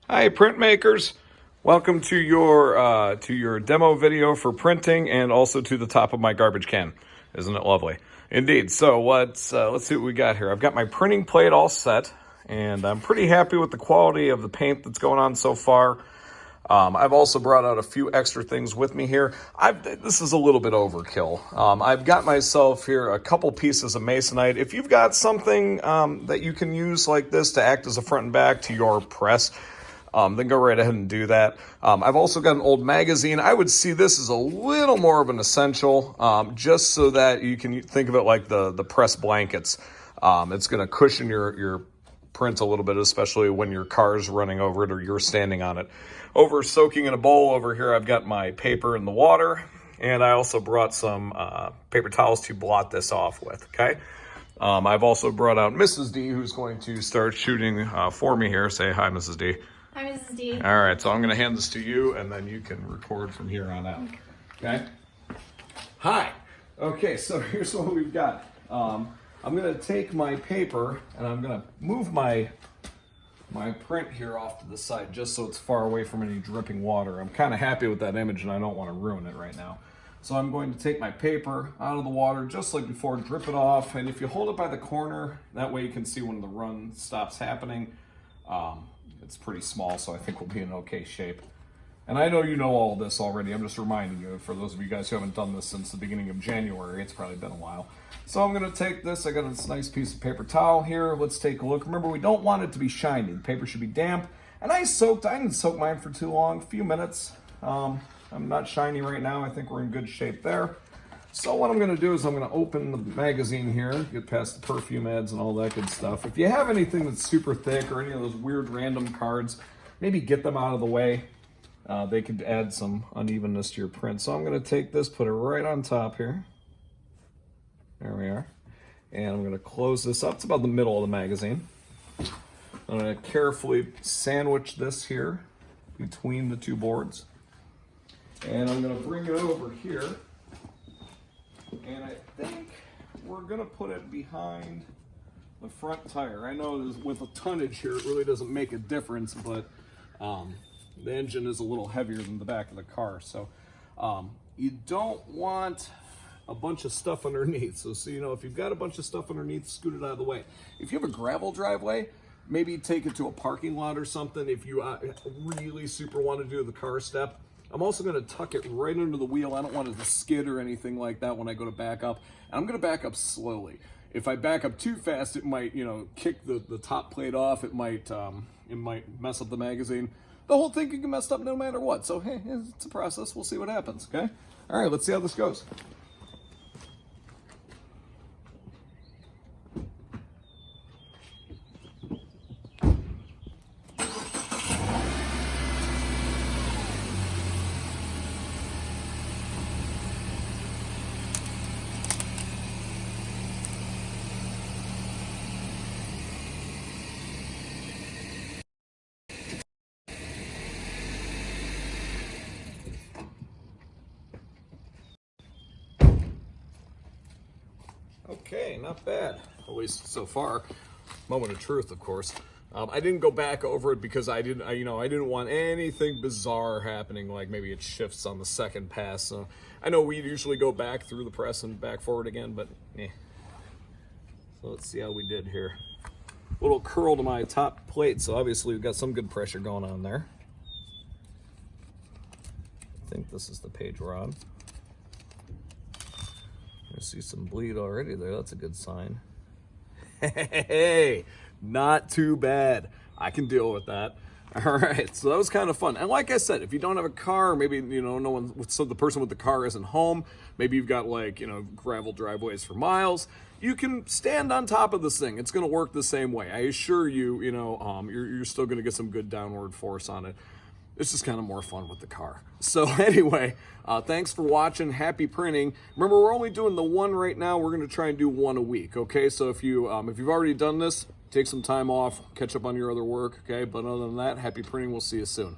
Hi, printmakers. Welcome to your demo video for printing, and also to the top of my garbage can. Isn't it lovely? Indeed. So let's see what we got here. I've got my printing plate all set, and I'm pretty happy with the quality of the paint that's going on so far. I've also brought out a few extra things with me here. This is a little bit overkill. I've got myself here a couple pieces of masonite. If you've got something that you can use like this to act as a front and back to your press, then go right ahead and do that. I've also got an old magazine. I would see this as a little more of an essential, just so that you can think of it like the press blankets. It's going to cushion your print a little bit, especially when your car's running over it or you're standing on it. Over soaking in a bowl over here, I've got my paper in the water, and I also brought some paper towels to blot this off with, okay? I've also brought out Mrs. D, who's going to start shooting for me here. Say hi, Mrs. D. Hi, Mrs. D. All right, so I'm going to hand this to you, and then you can record from here on out, okay? Hi. Okay, so here's what we've got. I'm going to take my paper, and I'm going to move my print here off to the side just so it's far away from any dripping water. I'm kind of happy with that image, and I don't want to ruin it right now. So I'm going to take my paper out of the water just like before, drip it off, and if you hold it by the corner, that way you can see when the run stops happening. It's pretty small, so I think we'll be in okay shape. And I know you know all this already. I'm just reminding you, for those of you guys who haven't done this since the beginning of January, it's probably been a while. So I'm going to take this. I got this nice piece of paper towel here. Let's take a look. Remember, we don't want it to be shiny. The paper should be damp. And I didn't soak mine for too long, a few minutes. I'm not shiny right now. I think we're in good shape there. So what I'm going to do is I'm going to open the magazine here, get past the perfume ads and all that good stuff. If you have anything that's super thick or any of those weird random cards, maybe get them out of the way. They could add some unevenness to your print. So I'm going to take this, put it right on top here. There we are. And I'm going to close this up. It's about the middle of the magazine. I'm going to carefully sandwich this here between the two boards. And I'm going to bring it over here. And I think we're going to put it behind the front tire. I know with a tonnage here, it really doesn't make a difference, but the engine is a little heavier than the back of the car. So you don't want a bunch of stuff underneath. So if you've got a bunch of stuff underneath, scoot it out of the way. If you have a gravel driveway, maybe take it to a parking lot or something if you really super want to do the car step. I'm also going to tuck it right under the wheel. I don't want it to skid or anything like that when I go to back up. And I'm going to back up slowly. If I back up too fast, it might, kick the top plate off. It might mess up the magazine. The whole thing can get messed up no matter what. So, hey, it's a process. We'll see what happens, okay? All right, let's see how this goes. Okay, not bad, at least so far. Moment of truth, of course. I didn't go back over it because I didn't want anything bizarre happening, like maybe it shifts on the second pass. So I know we usually go back through the press and back forward again, but So let's see how we did here. A little curl to my top plate, so obviously we've got some good pressure going on there. I think this is the page we're on. I see some bleed already there. That's a good sign. Hey, not too bad. I can deal with that. All right, so that was kind of fun. And like I said, if you don't have a car, maybe, so the person with the car isn't home, maybe you've got gravel driveways for miles, you can stand on top of this thing. It's going to work the same way. I assure you, you're still going to get some good downward force on it. It's just kind of more fun with the car. So anyway, thanks for watching. Happy printing. Remember, we're only doing the one right now. We're going to try and do one a week, okay? So if you've already done this, take some time off, catch up on your other work, okay? But other than that, happy printing. We'll see you soon.